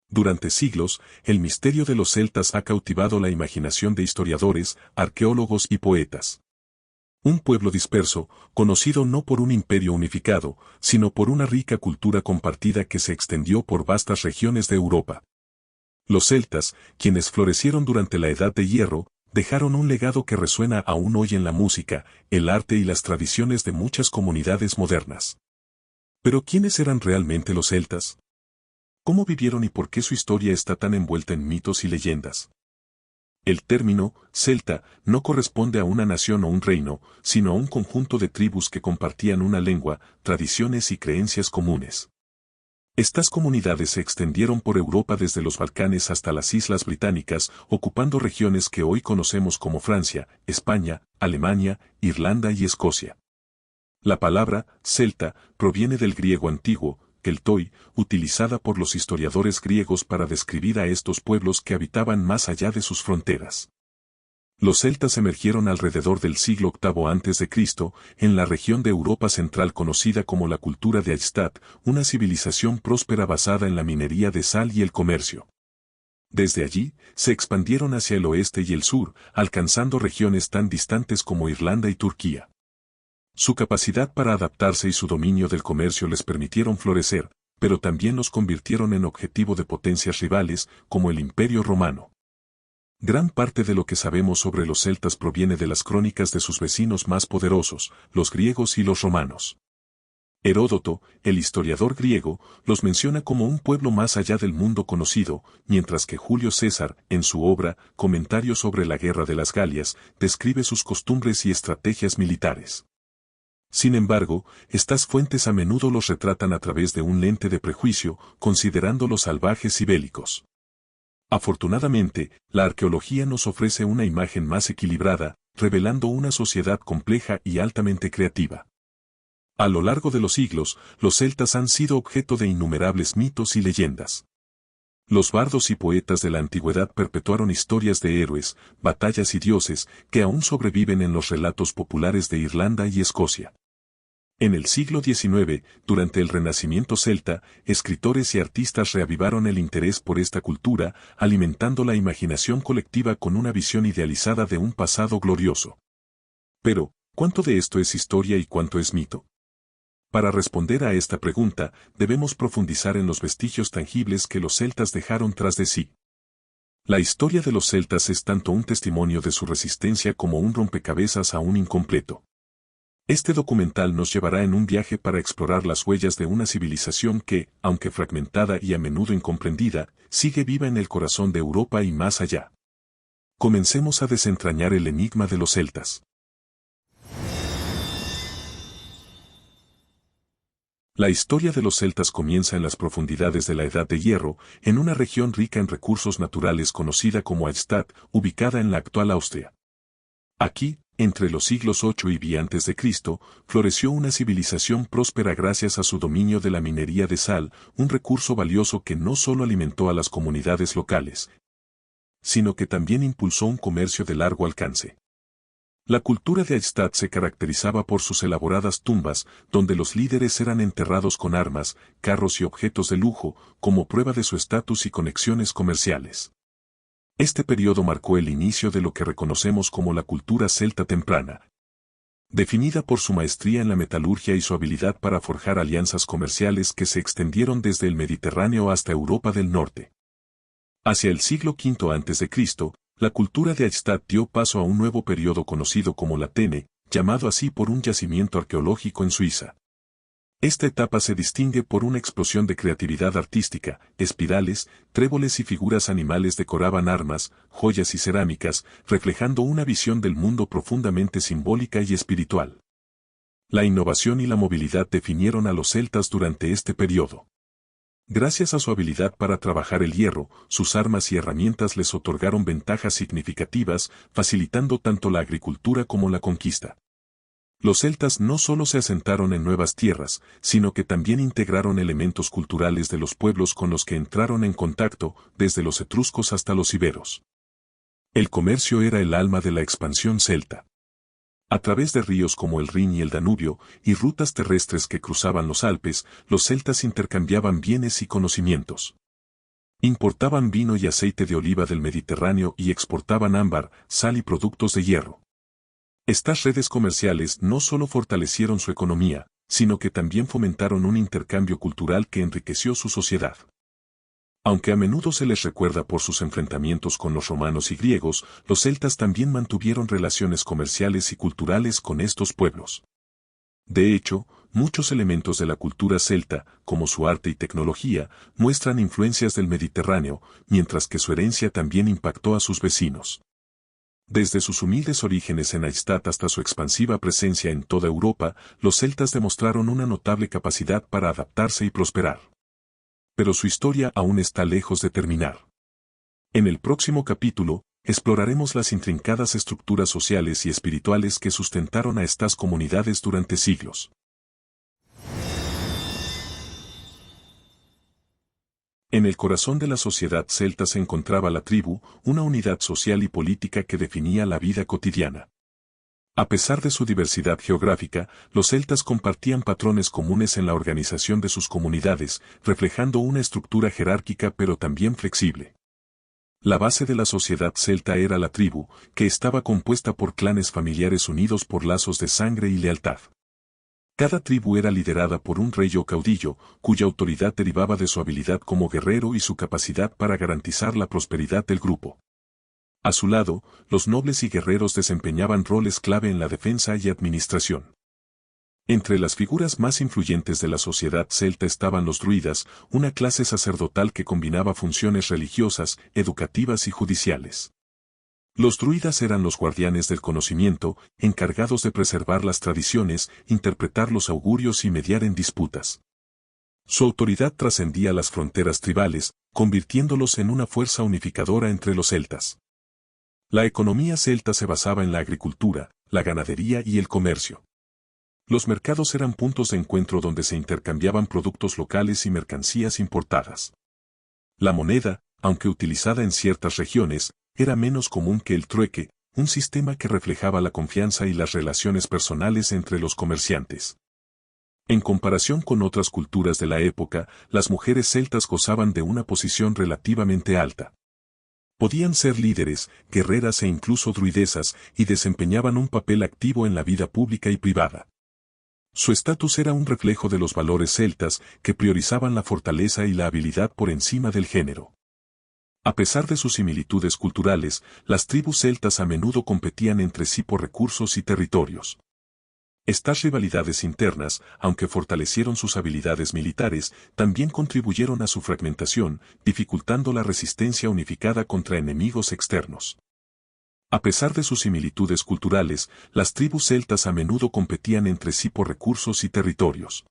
Durante siglos, el misterio de los celtas ha cautivado la imaginación de historiadores, arqueólogos y poetas. Un pueblo disperso, conocido no por un imperio unificado, sino por una rica cultura compartida que se extendió por vastas regiones de Europa. Los celtas, quienes florecieron durante la Edad de Hierro, dejaron un legado que resuena aún hoy en la música, el arte y las tradiciones de muchas comunidades modernas. Pero ¿quiénes eran realmente los celtas? ¿Cómo vivieron y por qué su historia está tan envuelta en mitos y leyendas? El término celta no corresponde a una nación o un reino, sino a un conjunto de tribus que compartían una lengua, tradiciones y creencias comunes. Estas comunidades se extendieron por Europa desde los Balcanes hasta las Islas Británicas, ocupando regiones que hoy conocemos como Francia, España, Alemania, Irlanda y Escocia. La palabra celta proviene del griego antiguo, keltoi, utilizada por los historiadores griegos para describir a estos pueblos que habitaban más allá de sus fronteras. Los celtas emergieron alrededor del siglo VIII a.C., en la región de Europa central conocida como la cultura de Eichstätt, una civilización próspera basada en la minería de sal y el comercio. Desde allí, se expandieron hacia el oeste y el sur, alcanzando regiones tan distantes como Irlanda y Turquía. Su capacidad para adaptarse y su dominio del comercio les permitieron florecer, pero también los convirtieron en objetivo de potencias rivales, como el Imperio Romano. Gran parte de lo que sabemos sobre los celtas proviene de las crónicas de sus vecinos más poderosos, los griegos y los romanos. Heródoto, el historiador griego, los menciona como un pueblo más allá del mundo conocido, mientras que Julio César, en su obra, Comentario sobre la Guerra de las Galias, describe sus costumbres y estrategias militares. Sin embargo, estas fuentes a menudo los retratan a través de un lente de prejuicio, considerándolos salvajes y bélicos. Afortunadamente, la arqueología nos ofrece una imagen más equilibrada, revelando una sociedad compleja y altamente creativa. A lo largo de los siglos, los celtas han sido objeto de innumerables mitos y leyendas. Los bardos y poetas de la antigüedad perpetuaron historias de héroes, batallas y dioses que aún sobreviven en los relatos populares de Irlanda y Escocia. En el siglo XIX, durante el Renacimiento celta, escritores y artistas reavivaron el interés por esta cultura, alimentando la imaginación colectiva con una visión idealizada de un pasado glorioso. Pero, ¿cuánto de esto es historia y cuánto es mito? Para responder a esta pregunta, debemos profundizar en los vestigios tangibles que los celtas dejaron tras de sí. La historia de los celtas es tanto un testimonio de su resistencia como un rompecabezas aún incompleto. Este documental nos llevará en un viaje para explorar las huellas de una civilización que, aunque fragmentada y a menudo incomprendida, sigue viva en el corazón de Europa y más allá. Comencemos a desentrañar el enigma de los celtas. La historia de los celtas comienza en las profundidades de la Edad de Hierro, en una región rica en recursos naturales conocida como Eichstätt, ubicada en la actual Austria. Aquí, entre los siglos 8 y 10 a.C., floreció una civilización próspera gracias a su dominio de la minería de sal, un recurso valioso que no solo alimentó a las comunidades locales, sino que también impulsó un comercio de largo alcance. La cultura de Eichstätt se caracterizaba por sus elaboradas tumbas, donde los líderes eran enterrados con armas, carros y objetos de lujo, como prueba de su estatus y conexiones comerciales. Este periodo marcó el inicio de lo que reconocemos como la cultura celta temprana, definida por su maestría en la metalurgia y su habilidad para forjar alianzas comerciales que se extendieron desde el Mediterráneo hasta Europa del Norte. Hacia el siglo V a.C., la cultura de Eichstätt dio paso a un nuevo periodo conocido como la Tene, llamado así por un yacimiento arqueológico en Suiza. Esta etapa se distingue por una explosión de creatividad artística, espirales, tréboles y figuras animales decoraban armas, joyas y cerámicas, reflejando una visión del mundo profundamente simbólica y espiritual. La innovación y la movilidad definieron a los celtas durante este periodo. Gracias a su habilidad para trabajar el hierro, sus armas y herramientas les otorgaron ventajas significativas, facilitando tanto la agricultura como la conquista. Los celtas no solo se asentaron en nuevas tierras, sino que también integraron elementos culturales de los pueblos con los que entraron en contacto, desde los etruscos hasta los iberos. El comercio era el alma de la expansión celta. A través de ríos como el Rin y el Danubio, y rutas terrestres que cruzaban los Alpes, los celtas intercambiaban bienes y conocimientos. Importaban vino y aceite de oliva del Mediterráneo y exportaban ámbar, sal y productos de hierro. Estas redes comerciales no solo fortalecieron su economía, sino que también fomentaron un intercambio cultural que enriqueció su sociedad. Aunque a menudo se les recuerda por sus enfrentamientos con los romanos y griegos, los celtas también mantuvieron relaciones comerciales y culturales con estos pueblos. De hecho, muchos elementos de la cultura celta, como su arte y tecnología, muestran influencias del Mediterráneo, mientras que su herencia también impactó a sus vecinos. Desde sus humildes orígenes en Aistat hasta su expansiva presencia en toda Europa, los celtas demostraron una notable capacidad para adaptarse y prosperar. Pero su historia aún está lejos de terminar. En el próximo capítulo, exploraremos las intrincadas estructuras sociales y espirituales que sustentaron a estas comunidades durante siglos. En el corazón de la sociedad celta se encontraba la tribu, una unidad social y política que definía la vida cotidiana. A pesar de su diversidad geográfica, los celtas compartían patrones comunes en la organización de sus comunidades, reflejando una estructura jerárquica pero también flexible. La base de la sociedad celta era la tribu, que estaba compuesta por clanes familiares unidos por lazos de sangre y lealtad. Cada tribu era liderada por un rey o caudillo, cuya autoridad derivaba de su habilidad como guerrero y su capacidad para garantizar la prosperidad del grupo. A su lado, los nobles y guerreros desempeñaban roles clave en la defensa y administración. Entre las figuras más influyentes de la sociedad celta estaban los druidas, una clase sacerdotal que combinaba funciones religiosas, educativas y judiciales. Los druidas eran los guardianes del conocimiento, encargados de preservar las tradiciones, interpretar los augurios y mediar en disputas. Su autoridad trascendía las fronteras tribales, convirtiéndolos en una fuerza unificadora entre los celtas. La economía celta se basaba en la agricultura, la ganadería y el comercio. Los mercados eran puntos de encuentro donde se intercambiaban productos locales y mercancías importadas. La moneda, aunque utilizada en ciertas regiones, era menos común que el trueque, un sistema que reflejaba la confianza y las relaciones personales entre los comerciantes. En comparación con otras culturas de la época, las mujeres celtas gozaban de una posición relativamente alta. Podían ser líderes, guerreras e incluso druidesas, y desempeñaban un papel activo en la vida pública y privada. Su estatus era un reflejo de los valores celtas, que priorizaban la fortaleza y la habilidad por encima del género. A pesar de sus similitudes culturales, las tribus celtas a menudo competían entre sí por recursos y territorios. Estas rivalidades internas, aunque fortalecieron sus habilidades militares, también contribuyeron a su fragmentación, dificultando la resistencia unificada contra enemigos externos. A pesar de sus similitudes culturales, las tribus celtas a menudo competían entre sí por recursos y territorios.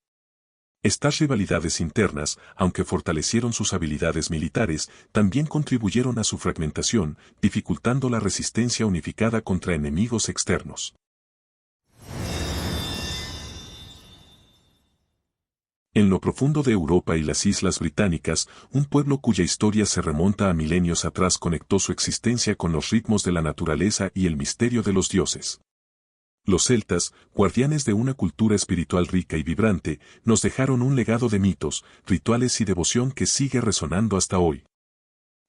Estas rivalidades internas, aunque fortalecieron sus habilidades militares, también contribuyeron a su fragmentación, dificultando la resistencia unificada contra enemigos externos. En lo profundo de Europa y las Islas Británicas, un pueblo cuya historia se remonta a milenios atrás conectó su existencia con los ritmos de la naturaleza y el misterio de los dioses. Los celtas, guardianes de una cultura espiritual rica y vibrante, nos dejaron un legado de mitos, rituales y devoción que sigue resonando hasta hoy.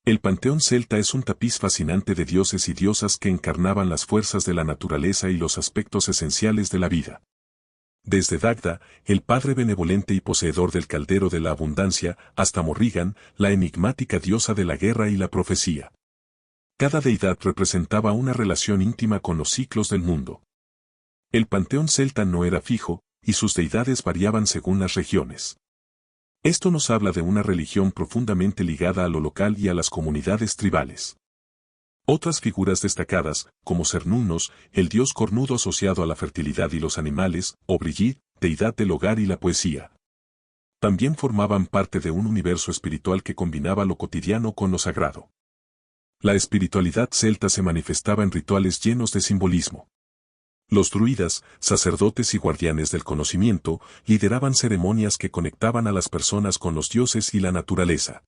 El panteón celta es un tapiz fascinante de dioses y diosas que encarnaban las fuerzas de la naturaleza y los aspectos esenciales de la vida. Desde Dagda, el padre benevolente y poseedor del caldero de la abundancia, hasta Morrigan, la enigmática diosa de la guerra y la profecía. Cada deidad representaba una relación íntima con los ciclos del mundo. El panteón celta no era fijo, y sus deidades variaban según las regiones. Esto nos habla de una religión profundamente ligada a lo local y a las comunidades tribales. Otras figuras destacadas, como Cernunnos, el dios cornudo asociado a la fertilidad y los animales, o Brigid, deidad del hogar y la poesía. También formaban parte de un universo espiritual que combinaba lo cotidiano con lo sagrado. La espiritualidad celta se manifestaba en rituales llenos de simbolismo. Los druidas, sacerdotes y guardianes del conocimiento, lideraban ceremonias que conectaban a las personas con los dioses y la naturaleza.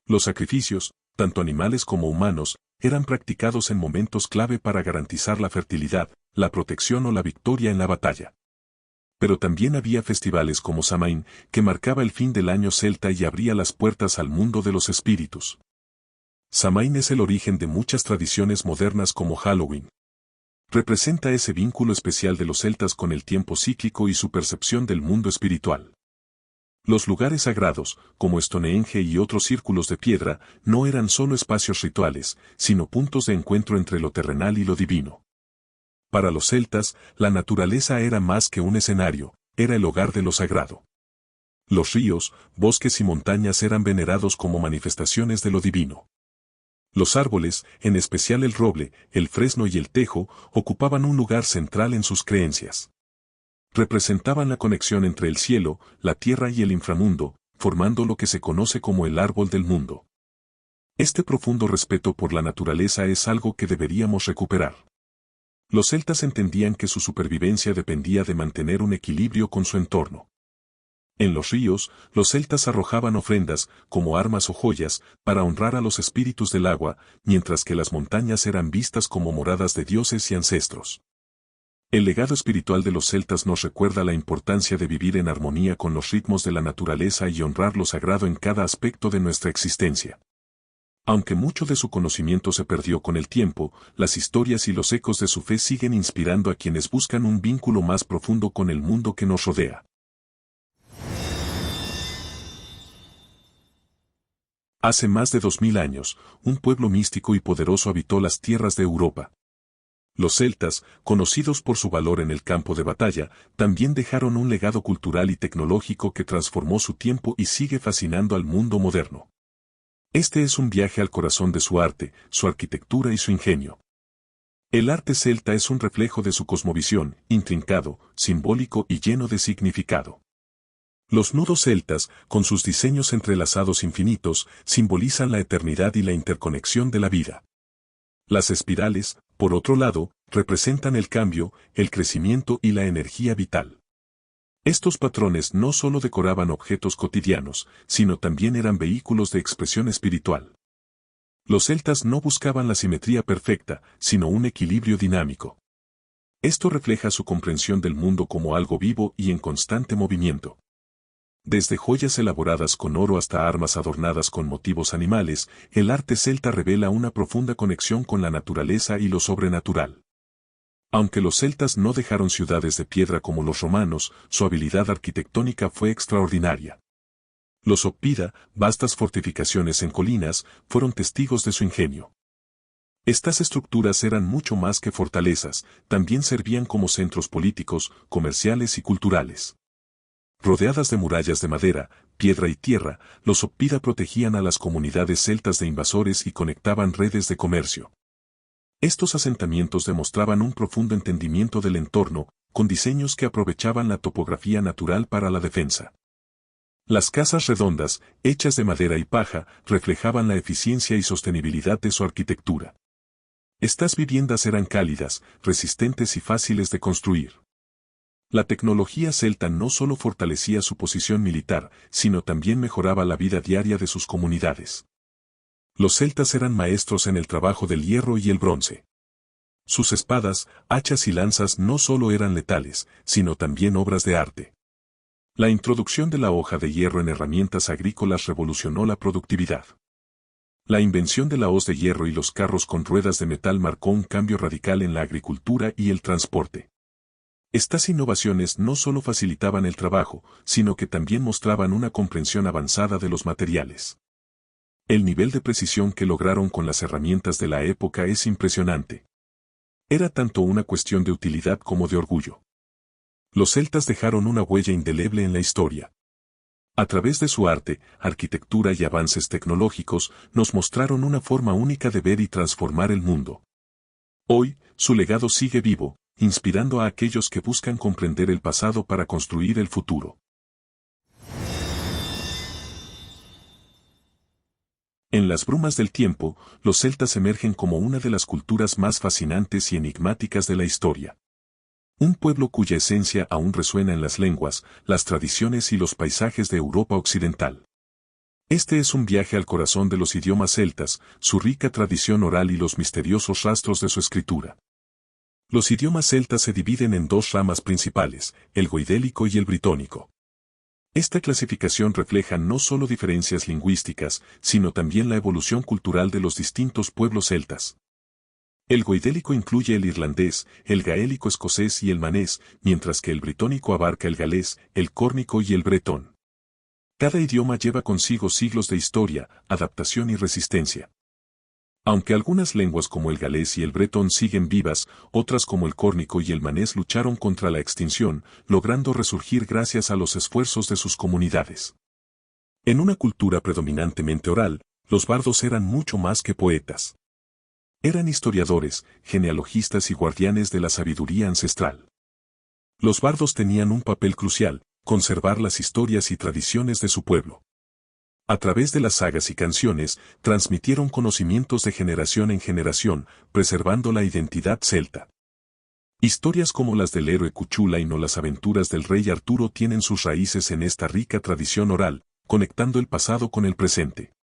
Los sacrificios, tanto animales como humanos, eran practicados en momentos clave para garantizar la fertilidad, la protección o la victoria en la batalla. pero también había festivales como Samhain, que marcaba el fin del año celta y abría las puertas al mundo de los espíritus. Samhain es el origen de muchas tradiciones modernas como Halloween. Representa ese vínculo especial de los celtas con el tiempo cíclico y su percepción del mundo espiritual. Los lugares sagrados, como Stonehenge y otros círculos de piedra, no eran solo espacios rituales, sino puntos de encuentro entre lo terrenal y lo divino. Para los celtas, la naturaleza era más que un escenario, era el hogar de lo sagrado. Los ríos, bosques y montañas eran venerados como manifestaciones de lo divino. Los árboles, en especial el roble, el fresno y el tejo, ocupaban un lugar central en sus creencias. Representaban la conexión entre el cielo, la tierra y el inframundo, formando lo que se conoce como el árbol del mundo. Este profundo respeto por la naturaleza es algo que deberíamos recuperar. Los celtas entendían que su supervivencia dependía de mantener un equilibrio con su entorno. En los ríos, los celtas arrojaban ofrendas, como armas o joyas, para honrar a los espíritus del agua, mientras que las montañas eran vistas como moradas de dioses y ancestros. El legado espiritual de los celtas nos recuerda la importancia de vivir en armonía con los ritmos de la naturaleza y honrar lo sagrado en cada aspecto de nuestra existencia. Aunque mucho de su conocimiento se perdió con el tiempo, las historias y los ecos de su fe siguen inspirando a quienes buscan un vínculo más profundo con el mundo que nos rodea. Hace más de 2000 años, un pueblo místico y poderoso habitó las tierras de Europa. Los celtas, conocidos por su valor en el campo de batalla, también dejaron un legado cultural y tecnológico que transformó su tiempo y sigue fascinando al mundo moderno. Este es un viaje al corazón de su arte, su arquitectura y su ingenio. El arte celta es un reflejo de su cosmovisión, intrincado, simbólico y lleno de significado. Los nudos celtas, con sus diseños entrelazados infinitos, simbolizan la eternidad y la interconexión de la vida. Las espirales, por otro lado, representan el cambio, el crecimiento y la energía vital. Estos patrones no solo decoraban objetos cotidianos, sino también eran vehículos de expresión espiritual. Los celtas no buscaban la simetría perfecta, sino un equilibrio dinámico. Esto refleja su comprensión del mundo como algo vivo y en constante movimiento. Desde joyas elaboradas con oro hasta armas adornadas con motivos animales, el arte celta revela una profunda conexión con la naturaleza y lo sobrenatural. Aunque los celtas no dejaron ciudades de piedra como los romanos, su habilidad arquitectónica fue extraordinaria. Los oppida, vastas fortificaciones en colinas, fueron testigos de su ingenio. Estas estructuras eran mucho más que fortalezas, también servían como centros políticos, comerciales y culturales. Rodeadas de murallas de madera, piedra y tierra, los oppida protegían a las comunidades celtas de invasores y conectaban redes de comercio. Estos asentamientos demostraban un profundo entendimiento del entorno, con diseños que aprovechaban la topografía natural para la defensa. Las casas redondas, hechas de madera y paja, reflejaban la eficiencia y sostenibilidad de su arquitectura. Estas viviendas eran cálidas, resistentes y fáciles de construir. La tecnología celta no solo fortalecía su posición militar, sino también mejoraba la vida diaria de sus comunidades. Los celtas eran maestros en el trabajo del hierro y el bronce. Sus espadas, hachas y lanzas no solo eran letales, sino también obras de arte. La introducción de la hoja de hierro en herramientas agrícolas revolucionó la productividad. La invención de la hoz de hierro y los carros con ruedas de metal marcó un cambio radical en la agricultura y el transporte. Estas innovaciones no solo facilitaban el trabajo, sino que también mostraban una comprensión avanzada de los materiales. El nivel de precisión que lograron con las herramientas de la época es impresionante. Era tanto una cuestión de utilidad como de orgullo. Los celtas dejaron una huella indeleble en la historia. A través de su arte, arquitectura y avances tecnológicos, nos mostraron una forma única de ver y transformar el mundo. Hoy, su legado sigue vivo, inspirando a aquellos que buscan comprender el pasado para construir el futuro. En las brumas del tiempo, los celtas emergen como una de las culturas más fascinantes y enigmáticas de la historia. Un pueblo cuya esencia aún resuena en las lenguas, las tradiciones y los paisajes de Europa occidental. Este es un viaje al corazón de los idiomas celtas, su rica tradición oral y los misteriosos rastros de su escritura. Los idiomas celtas se dividen en dos ramas principales, el goidélico y el britónico. Esta clasificación refleja no solo diferencias lingüísticas, sino también la evolución cultural de los distintos pueblos celtas. El goidélico incluye el irlandés, el gaélico escocés y el manés, mientras que el britónico abarca el galés, el córnico y el bretón. Cada idioma lleva consigo siglos de historia, adaptación y resistencia. Aunque algunas lenguas como el galés y el bretón siguen vivas, otras como el córnico y el manés lucharon contra la extinción, logrando resurgir gracias a los esfuerzos de sus comunidades. En una cultura predominantemente oral, los bardos eran mucho más que poetas. Eran historiadores, genealogistas y guardianes de la sabiduría ancestral. Los bardos tenían un papel crucial, conservar las historias y tradiciones de su pueblo. A través de las sagas y canciones, transmitieron conocimientos de generación en generación, preservando la identidad celta. Historias como las del héroe Cuchulainn o las aventuras del rey Arturo tienen sus raíces en esta rica tradición oral, conectando el pasado con el presente.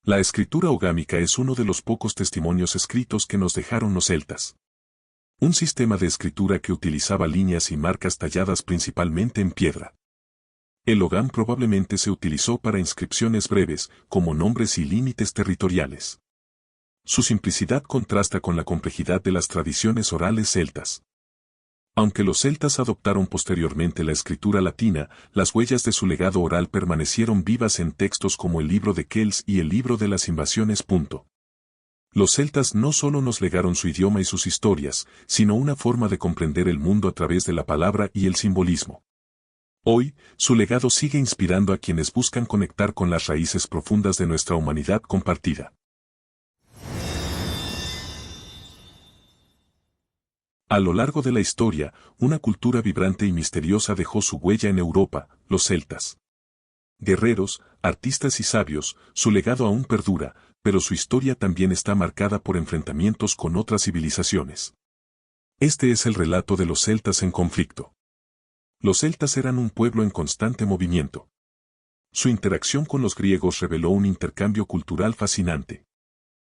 La escritura ogámica es uno de los pocos testimonios escritos que nos dejaron los celtas. Un sistema de escritura que utilizaba líneas y marcas talladas principalmente en piedra. El ogam probablemente se utilizó para inscripciones breves, como nombres y límites territoriales. Su simplicidad contrasta con la complejidad de las tradiciones orales celtas. Aunque los celtas adoptaron posteriormente la escritura latina, las huellas de su legado oral permanecieron vivas en textos como el libro de Kells y el libro de las invasiones. Los celtas no solo nos legaron su idioma y sus historias, sino una forma de comprender el mundo a través de la palabra y el simbolismo. Hoy, su legado sigue inspirando a quienes buscan conectar con las raíces profundas de nuestra humanidad compartida. A lo largo de la historia, una cultura vibrante y misteriosa dejó su huella en Europa, los celtas. Guerreros, artistas y sabios, su legado aún perdura, pero su historia también está marcada por enfrentamientos con otras civilizaciones. Este es el relato de los celtas en conflicto. Los celtas eran un pueblo en constante movimiento. Su interacción con los griegos reveló un intercambio cultural fascinante.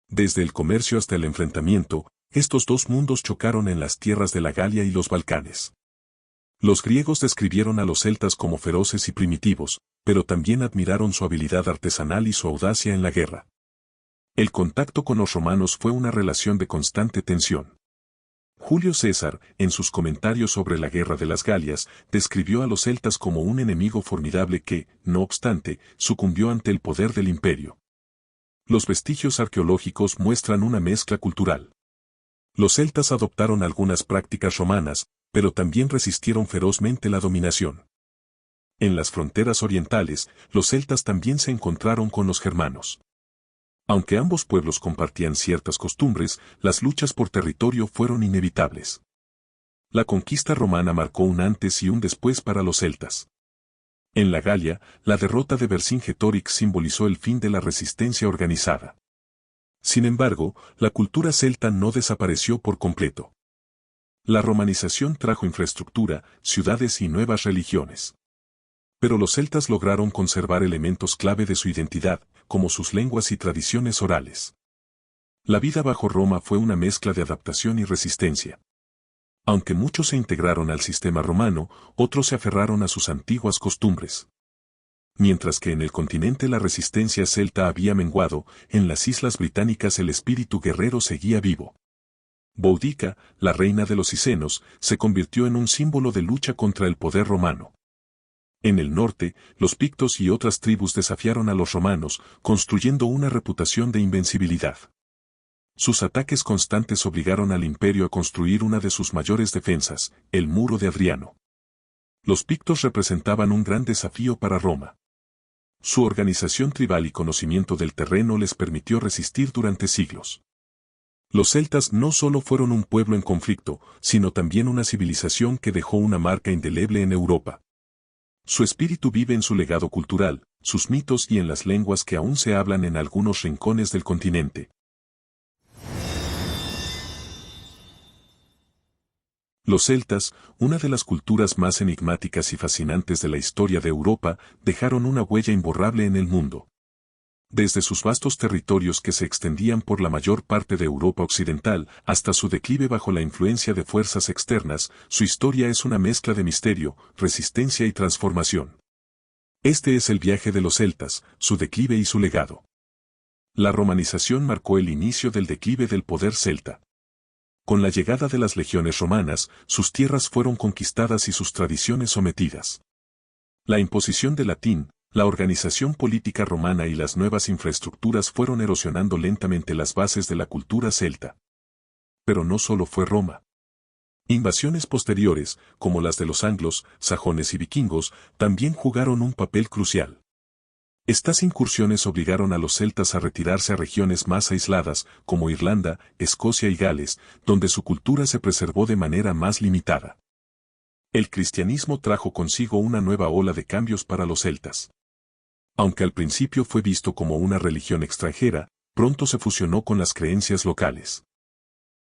Desde el comercio hasta el enfrentamiento, estos dos mundos chocaron en las tierras de la Galia y los Balcanes. Los griegos describieron a los celtas como feroces y primitivos, pero también admiraron su habilidad artesanal y su audacia en la guerra. El contacto con los romanos fue una relación de constante tensión. Julio César, en sus comentarios sobre la Guerra de las Galias, describió a los celtas como un enemigo formidable que, no obstante, sucumbió ante el poder del imperio. Los vestigios arqueológicos muestran una mezcla cultural. Los celtas adoptaron algunas prácticas romanas, pero también resistieron ferozmente la dominación. En las fronteras orientales, los celtas también se encontraron con los germanos. Aunque ambos pueblos compartían ciertas costumbres, las luchas por territorio fueron inevitables. La conquista romana marcó un antes y un después para los celtas. En la Galia, la derrota de Vercingetorix simbolizó el fin de la resistencia organizada. Sin embargo, la cultura celta no desapareció por completo. La romanización trajo infraestructura, ciudades y nuevas religiones. Pero los celtas lograron conservar elementos clave de su identidad, como sus lenguas y tradiciones orales. La vida bajo Roma fue una mezcla de adaptación y resistencia. Aunque muchos se integraron al sistema romano, otros se aferraron a sus antiguas costumbres. Mientras que en el continente la resistencia celta había menguado, en las islas británicas el espíritu guerrero seguía vivo. Boudica, la reina de los Cicenos, se convirtió en un símbolo de lucha contra el poder romano. En el norte, los pictos y otras tribus desafiaron a los romanos, construyendo una reputación de invencibilidad. Sus ataques constantes obligaron al imperio a construir una de sus mayores defensas, el Muro de Adriano. Los pictos representaban un gran desafío para Roma. Su organización tribal y conocimiento del terreno les permitió resistir durante siglos. Los celtas no solo fueron un pueblo en conflicto, sino también una civilización que dejó una marca indeleble en Europa. Su espíritu vive en su legado cultural, sus mitos y en las lenguas que aún se hablan en algunos rincones del continente. Los celtas, una de las culturas más enigmáticas y fascinantes de la historia de Europa, dejaron una huella imborrable en el mundo. Desde sus vastos territorios que se extendían por la mayor parte de Europa occidental hasta su declive bajo la influencia de fuerzas externas, su historia es una mezcla de misterio, resistencia y transformación. Este es el viaje de los celtas, su declive y su legado. La romanización marcó el inicio del declive del poder celta. Con la llegada de las legiones romanas, sus tierras fueron conquistadas y sus tradiciones sometidas. La imposición del latín, la organización política romana y las nuevas infraestructuras fueron erosionando lentamente las bases de la cultura celta. Pero no solo fue Roma. Invasiones posteriores, como las de los anglos, sajones y vikingos, también jugaron un papel crucial. Estas incursiones obligaron a los celtas a retirarse a regiones más aisladas, como Irlanda, Escocia y Gales, donde su cultura se preservó de manera más limitada. El cristianismo trajo consigo una nueva ola de cambios para los celtas. Aunque al principio fue visto como una religión extranjera, pronto se fusionó con las creencias locales.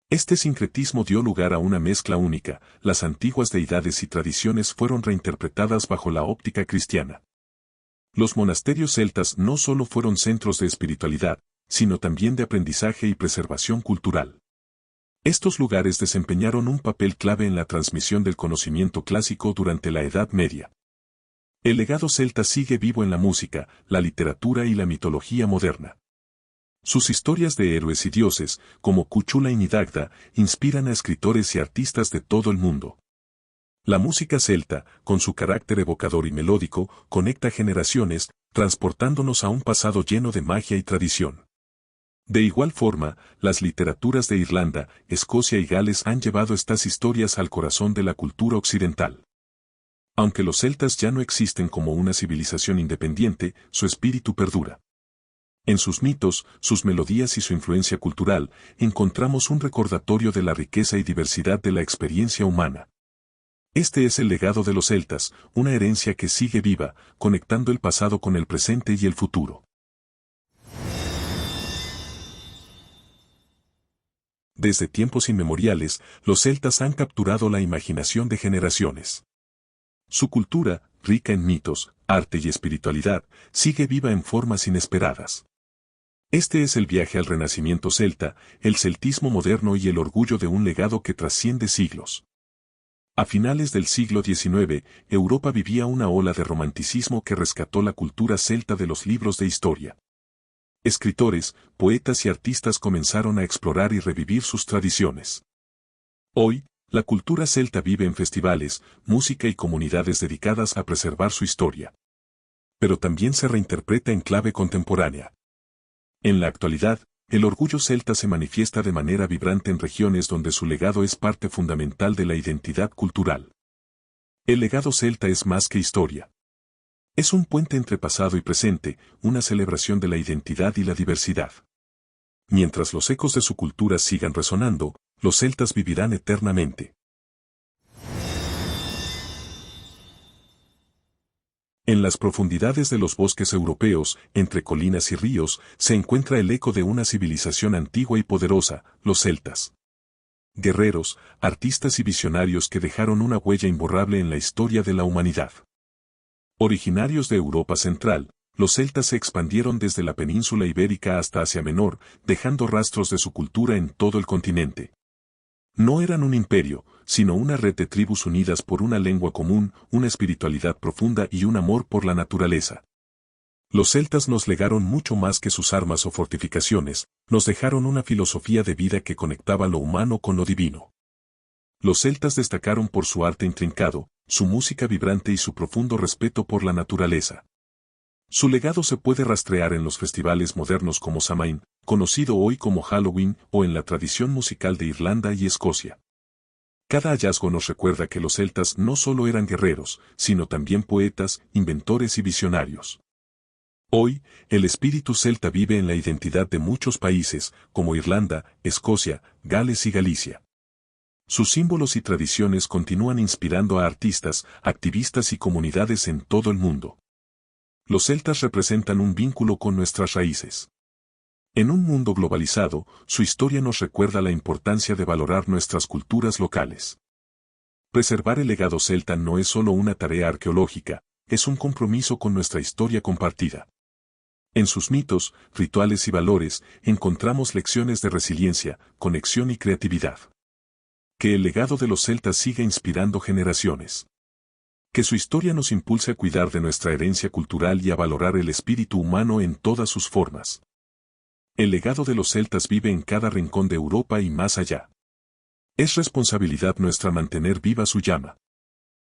Este sincretismo dio lugar a una mezcla única, las antiguas deidades y tradiciones fueron reinterpretadas bajo la óptica cristiana. Los monasterios celtas no solo fueron centros de espiritualidad, sino también de aprendizaje y preservación cultural. Estos lugares desempeñaron un papel clave en la transmisión del conocimiento clásico durante la Edad Media. El legado celta sigue vivo en la música, la literatura y la mitología moderna. Sus historias de héroes y dioses, como Cuchulainn y Nidagda, inspiran a escritores y artistas de todo el mundo. La música celta, con su carácter evocador y melódico, conecta generaciones, transportándonos a un pasado lleno de magia y tradición. De igual forma, las literaturas de Irlanda, Escocia y Gales han llevado estas historias al corazón de la cultura occidental. Aunque los celtas ya no existen como una civilización independiente, su espíritu perdura. En sus mitos, sus melodías y su influencia cultural, encontramos un recordatorio de la riqueza y diversidad de la experiencia humana. Este es el legado de los celtas, una herencia que sigue viva, conectando el pasado con el presente y el futuro. Desde tiempos inmemoriales, los celtas han capturado la imaginación de generaciones. Su cultura, rica en mitos, arte y espiritualidad, sigue viva en formas inesperadas. Este es el viaje al renacimiento celta, el celtismo moderno y el orgullo de un legado que trasciende siglos. A finales del siglo XIX, Europa vivía una ola de romanticismo que rescató la cultura celta de los libros de historia. Escritores, poetas y artistas comenzaron a explorar y revivir sus tradiciones. Hoy, la cultura celta vive en festivales, música y comunidades dedicadas a preservar su historia. Pero también se reinterpreta en clave contemporánea. En la actualidad, el orgullo celta se manifiesta de manera vibrante en regiones donde su legado es parte fundamental de la identidad cultural. El legado celta es más que historia. Es un puente entre pasado y presente, una celebración de la identidad y la diversidad. Mientras los ecos de su cultura sigan resonando, los celtas vivirán eternamente. En las profundidades de los bosques europeos, entre colinas y ríos, se encuentra el eco de una civilización antigua y poderosa, los celtas. Guerreros, artistas y visionarios que dejaron una huella imborrable en la historia de la humanidad. Originarios de Europa Central, los celtas se expandieron desde la península ibérica hasta Asia Menor, dejando rastros de su cultura en todo el continente. No eran un imperio, sino una red de tribus unidas por una lengua común, una espiritualidad profunda y un amor por la naturaleza. Los celtas nos legaron mucho más que sus armas o fortificaciones, nos dejaron una filosofía de vida que conectaba lo humano con lo divino. Los celtas destacaron por su arte intrincado, su música vibrante y su profundo respeto por la naturaleza. Su legado se puede rastrear en los festivales modernos como Samhain, conocido hoy como Halloween, o en la tradición musical de Irlanda y Escocia. Cada hallazgo nos recuerda que los celtas no solo eran guerreros, sino también poetas, inventores y visionarios. Hoy, el espíritu celta vive en la identidad de muchos países, como Irlanda, Escocia, Gales y Galicia. Sus símbolos y tradiciones continúan inspirando a artistas, activistas y comunidades en todo el mundo. Los celtas representan un vínculo con nuestras raíces. En un mundo globalizado, su historia nos recuerda la importancia de valorar nuestras culturas locales. Preservar el legado celta no es solo una tarea arqueológica, es un compromiso con nuestra historia compartida. En sus mitos, rituales y valores, encontramos lecciones de resiliencia, conexión y creatividad. Que el legado de los celtas siga inspirando generaciones. Que su historia nos impulse a cuidar de nuestra herencia cultural y a valorar el espíritu humano en todas sus formas. El legado de los celtas vive en cada rincón de Europa y más allá. Es responsabilidad nuestra mantener viva su llama.